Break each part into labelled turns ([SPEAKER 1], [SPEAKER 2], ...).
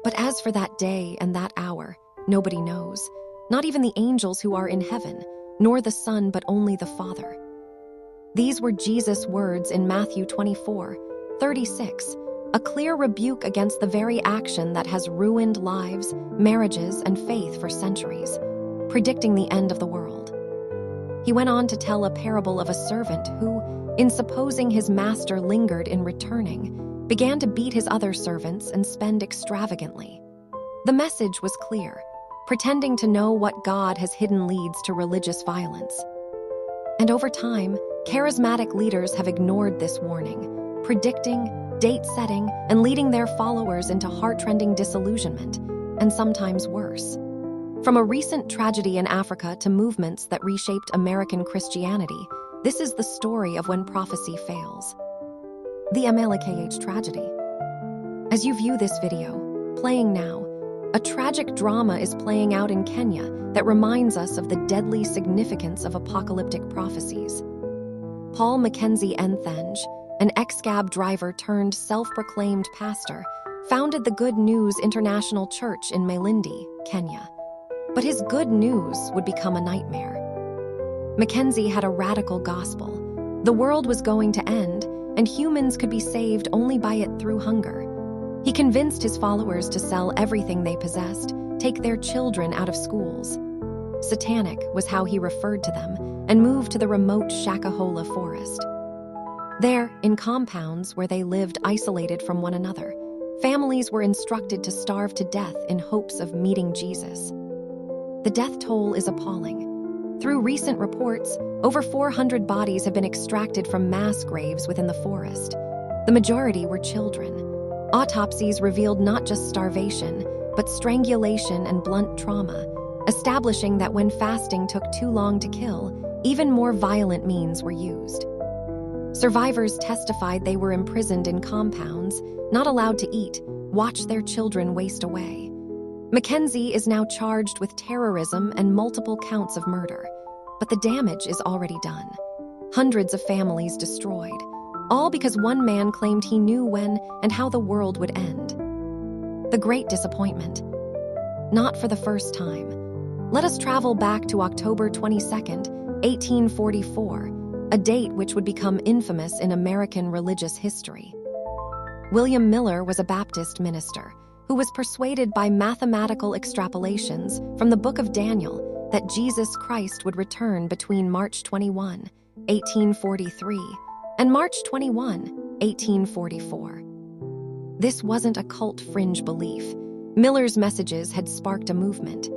[SPEAKER 1] But as for that day and that hour, nobody knows, not even the angels who are in heaven, nor the Son, but only the Father. These were Jesus' words in Matthew 24:36, a clear rebuke against the very action that has ruined lives, marriages, and faith for centuries, predicting the end of the world. He went on to tell a parable of a servant who, in supposing his master lingered in returning, began to beat his other servants and spend extravagantly. The message was clear: pretending to know what God has hidden leads to religious violence. And over time, charismatic leaders have ignored this warning, predicting, date-setting, and leading their followers into heart-rending disillusionment, and sometimes worse. From a recent tragedy in Africa to movements that reshaped American Christianity, this is the story of when prophecy fails. The Malakah Tragedy. As you view this video, playing now, a tragic drama is playing out in Kenya that reminds us of the deadly significance of apocalyptic prophecies. Paul Mackenzie Enthenge, an ex-cab driver turned self-proclaimed pastor, founded the Good News International Church in Malindi, Kenya. But his good news would become a nightmare. Mackenzie had a radical gospel. The world was going to end, and humans could be saved only by it through hunger. He convinced his followers to sell everything they possessed, take their children out of schools. Satanic was how he referred to them, and moved to the remote Shakahola forest. There, in compounds where they lived isolated from one another, families were instructed to starve to death in hopes of meeting Jesus. The death toll is appalling. Through recent reports, over 400 bodies have been extracted from mass graves within the forest. The majority were children. Autopsies revealed not just starvation, but strangulation and blunt trauma, establishing that when fasting took too long to kill, even more violent means were used. Survivors testified they were imprisoned in compounds, not allowed to eat, watch their children waste away. Mackenzie is now charged with terrorism and multiple counts of murder, but the damage is already done. Hundreds of families destroyed, all because one man claimed he knew when and how the world would end. The Great Disappointment. Not for the first time. Let us travel back to October 22nd, 1844, a date which would become infamous in American religious history. William Miller was a Baptist minister who was persuaded by mathematical extrapolations from the book of Daniel that Jesus Christ would return between March 21, 1843, and March 21, 1844. This wasn't a cult fringe belief. Miller's messages had sparked a movement.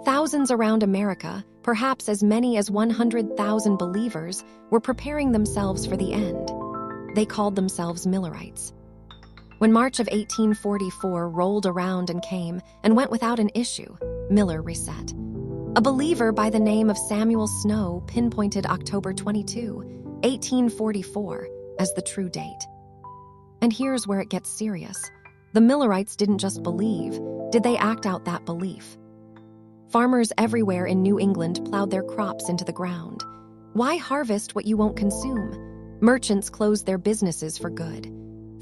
[SPEAKER 1] Thousands around America, perhaps as many as 100,000 believers, were preparing themselves for the end. They called themselves Millerites. When March of 1844 rolled around and came and went without an issue, Miller reset. A believer by the name of Samuel Snow pinpointed October 22, 1844, as the true date. And here's where it gets serious. The Millerites didn't just believe, did they act out that belief? Farmers everywhere in New England plowed their crops into the ground. Why harvest what you won't consume? Merchants closed their businesses for good.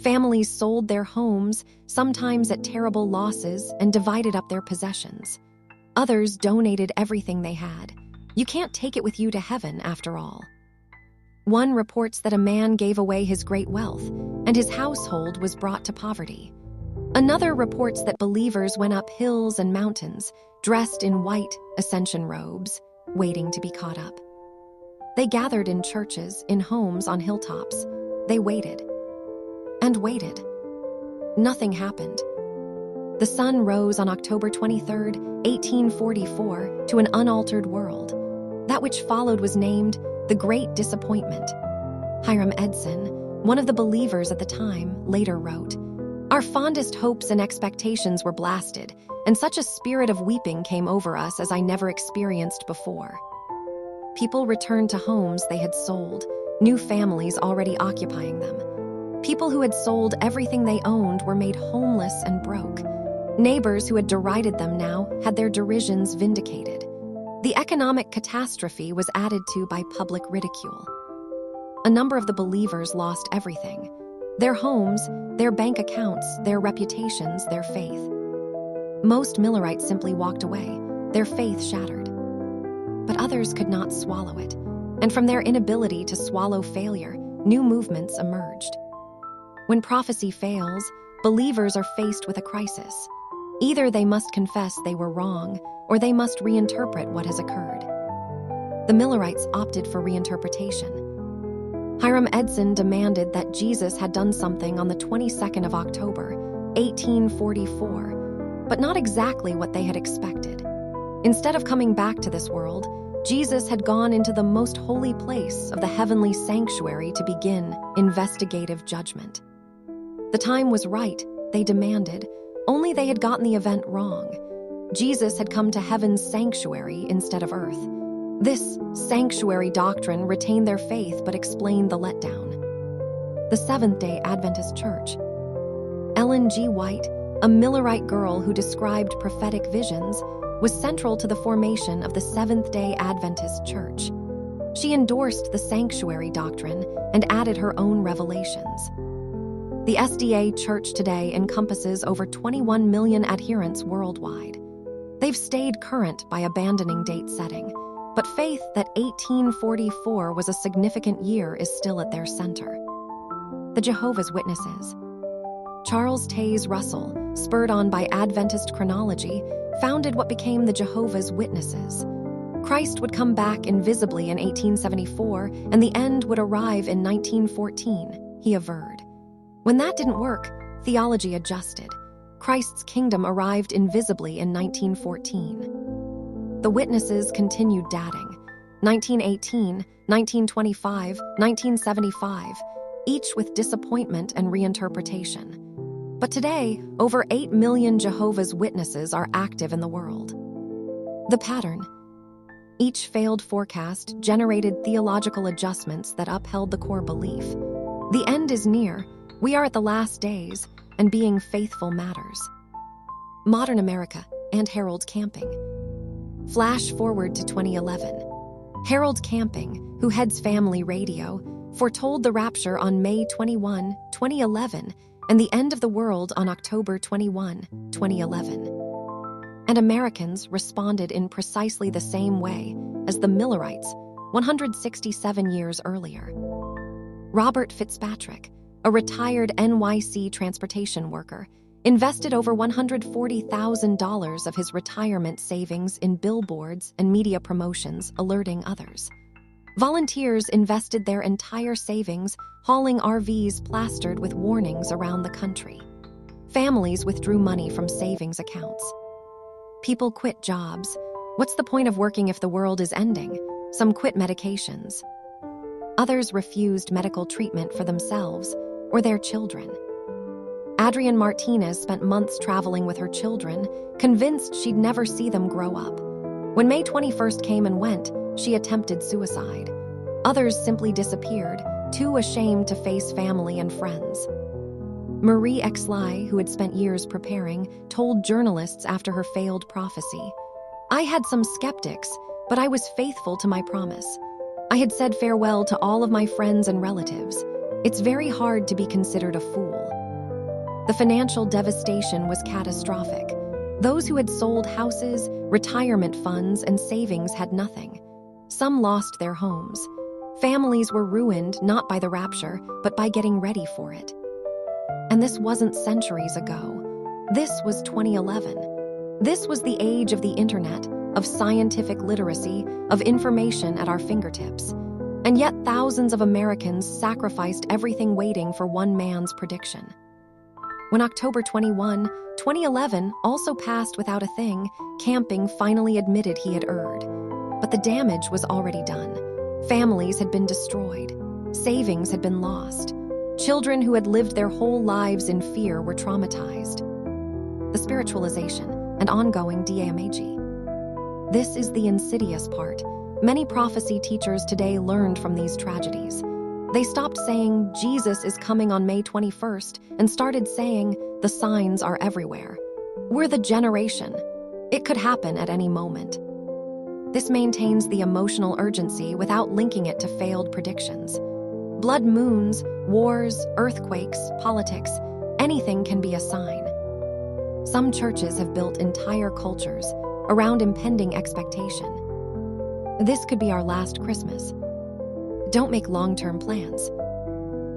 [SPEAKER 1] Families sold their homes, sometimes at terrible losses, and divided up their possessions. Others donated everything they had. You can't take it with you to heaven, after all. One reports that a man gave away his great wealth, and his household was brought to poverty. Another reports that believers went up hills and mountains, dressed in white ascension robes, waiting to be caught up. They gathered in churches, in homes, on hilltops. They waited. And waited. Nothing happened. The sun rose on October 23, 1844, to an unaltered world. That which followed was named the Great Disappointment. Hiram Edson, one of the believers at the time, later wrote, "Our fondest hopes and expectations were blasted, and such a spirit of weeping came over us as I never experienced before." People returned to homes they had sold, new families already occupying them. People who had sold everything they owned were made homeless and broke. Neighbors who had derided them now had their derisions vindicated. The economic catastrophe was added to by public ridicule. A number of the believers lost everything: their homes, their bank accounts, their reputations, their faith. Most Millerites simply walked away, their faith shattered. But others could not swallow it, and from their inability to swallow failure, new movements emerged. When prophecy fails, believers are faced with a crisis. Either they must confess they were wrong, or they must reinterpret what has occurred. The Millerites opted for reinterpretation. Hiram Edson demanded that Jesus had done something on the 22nd of October, 1844, but not exactly what they had expected. Instead of coming back to this world, Jesus had gone into the most holy place of the heavenly sanctuary to begin investigative judgment. The time was right, they demanded, only they had gotten the event wrong. Jesus had come to heaven's sanctuary instead of earth. This sanctuary doctrine retained their faith but explained the letdown. The Seventh-day Adventist Church. Ellen G. White, a Millerite girl who described prophetic visions, was central to the formation of the Seventh-day Adventist Church. She endorsed the sanctuary doctrine and added her own revelations. The SDA Church today encompasses over 21 million adherents worldwide. They've stayed current by abandoning date setting, but faith that 1844 was a significant year is still at their center. The Jehovah's Witnesses. Charles Taze Russell, spurred on by Adventist chronology, founded what became the Jehovah's Witnesses. Christ would come back invisibly in 1874, and the end would arrive in 1914, he averred. When that didn't work, theology adjusted. Christ's kingdom arrived invisibly in 1914. The Witnesses continued dating. 1918, 1925, 1975, each with disappointment and reinterpretation. But today, over 8 million Jehovah's Witnesses are active in the world. The pattern. Each failed forecast generated theological adjustments that upheld the core belief. The end is near, we are at the last days, and being faithful matters. Modern America and Harold Camping. Flash forward to 2011. Harold Camping, who heads Family Radio, foretold the rapture on May 21, 2011, and the end of the world on October 21, 2011. And Americans responded in precisely the same way as the Millerites 167 years earlier. Robert Fitzpatrick, a retired NYC transportation worker, invested over $140,000 of his retirement savings in billboards and media promotions, alerting others. Volunteers invested their entire savings hauling RVs plastered with warnings around the country. Families withdrew money from savings accounts. People quit jobs. What's the point of working if the world is ending? Some quit medications. Others refused medical treatment for themselves or their children. Adrienne Martinez spent months traveling with her children, convinced she'd never see them grow up. When May 21st came and went, she attempted suicide. Others simply disappeared, too ashamed to face family and friends. Marie Exley, who had spent years preparing, told journalists after her failed prophecy, "I had some skeptics, but I was faithful to my promise. I had said farewell to all of my friends and relatives. It's very hard to be considered a fool." The financial devastation was catastrophic. Those who had sold houses, retirement funds, and savings had nothing. Some lost their homes. Families were ruined not by the rapture, but by getting ready for it. And this wasn't centuries ago. This was 2011. This was the age of the internet, of scientific literacy, of information at our fingertips. And yet thousands of Americans sacrificed everything waiting for one man's prediction. When October 21, 2011 also passed without a thing, Camping finally admitted he had erred. But the damage was already done. Families had been destroyed. Savings had been lost. Children who had lived their whole lives in fear were traumatized. The spiritualization and ongoing damage. This is the insidious part. Many prophecy teachers today learned from these tragedies. They stopped saying, "Jesus is coming on May 21st, and started saying, "The signs are everywhere." We're the generation. It could happen at any moment. This maintains the emotional urgency without linking it to failed predictions. Blood moons, wars, earthquakes, politics, anything can be a sign. Some churches have built entire cultures around impending expectation. This could be our last Christmas. Don't make long-term plans.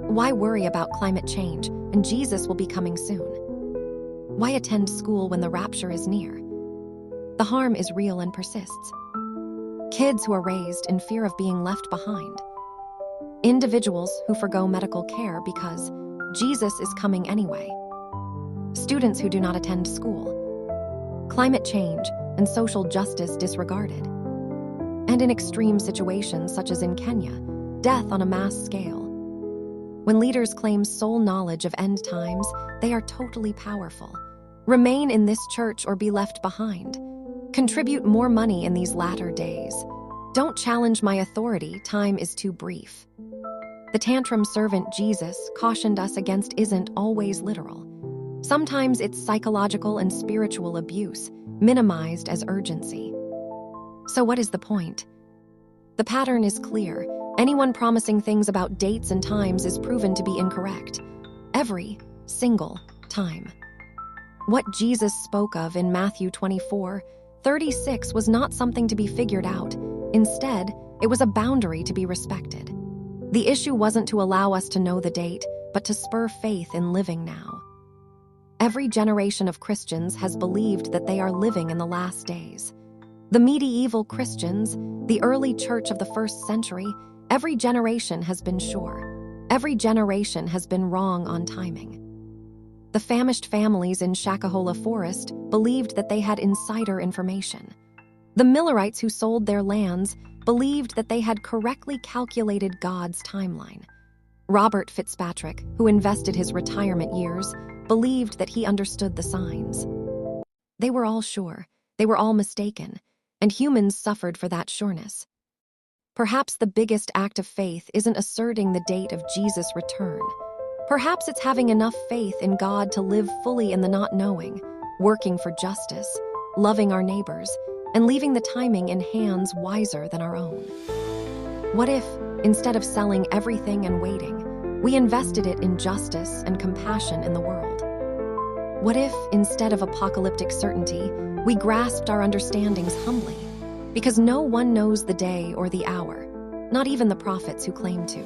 [SPEAKER 1] Why worry about climate change and Jesus will be coming soon? Why attend school when the rapture is near? The harm is real and persists. Kids who are raised in fear of being left behind. Individuals who forgo medical care because Jesus is coming anyway. Students who do not attend school. Climate change and social justice disregarded. And in extreme situations such as in Kenya, death on a mass scale. When leaders claim sole knowledge of end times, they are totally powerful. Remain in this church or be left behind. Contribute more money in these latter days. Don't challenge my authority, time is too brief. The tantrum servant Jesus cautioned us against isn't always literal. Sometimes it's psychological and spiritual abuse, minimized as urgency. So what is the point? The pattern is clear. Anyone promising things about dates and times is proven to be incorrect. Every single time. What Jesus spoke of in Matthew 24:36 was not something to be figured out. Instead, it was a boundary to be respected. The issue wasn't to allow us to know the date, but to spur faith in living now. Every generation of Christians has believed that they are living in the last days. The medieval Christians, the early church of the first century, every generation has been sure. Every generation has been wrong on timing. The famished families in Shakahola forest believed that they had insider information. The Millerites who sold their lands believed that they had correctly calculated God's timeline. Robert Fitzpatrick, who invested his retirement years, believed that he understood the signs. They were all sure, they were all mistaken, and humans suffered for that sureness. Perhaps the biggest act of faith isn't asserting the date of Jesus' return. Perhaps it's having enough faith in God to live fully in the not knowing, working for justice, loving our neighbors, and leaving the timing in hands wiser than our own. What if, instead of selling everything and waiting, we invested it in justice and compassion in the world? What if, instead of apocalyptic certainty, we grasped our understandings humbly? Because no one knows the day or the hour, not even the prophets who claim to.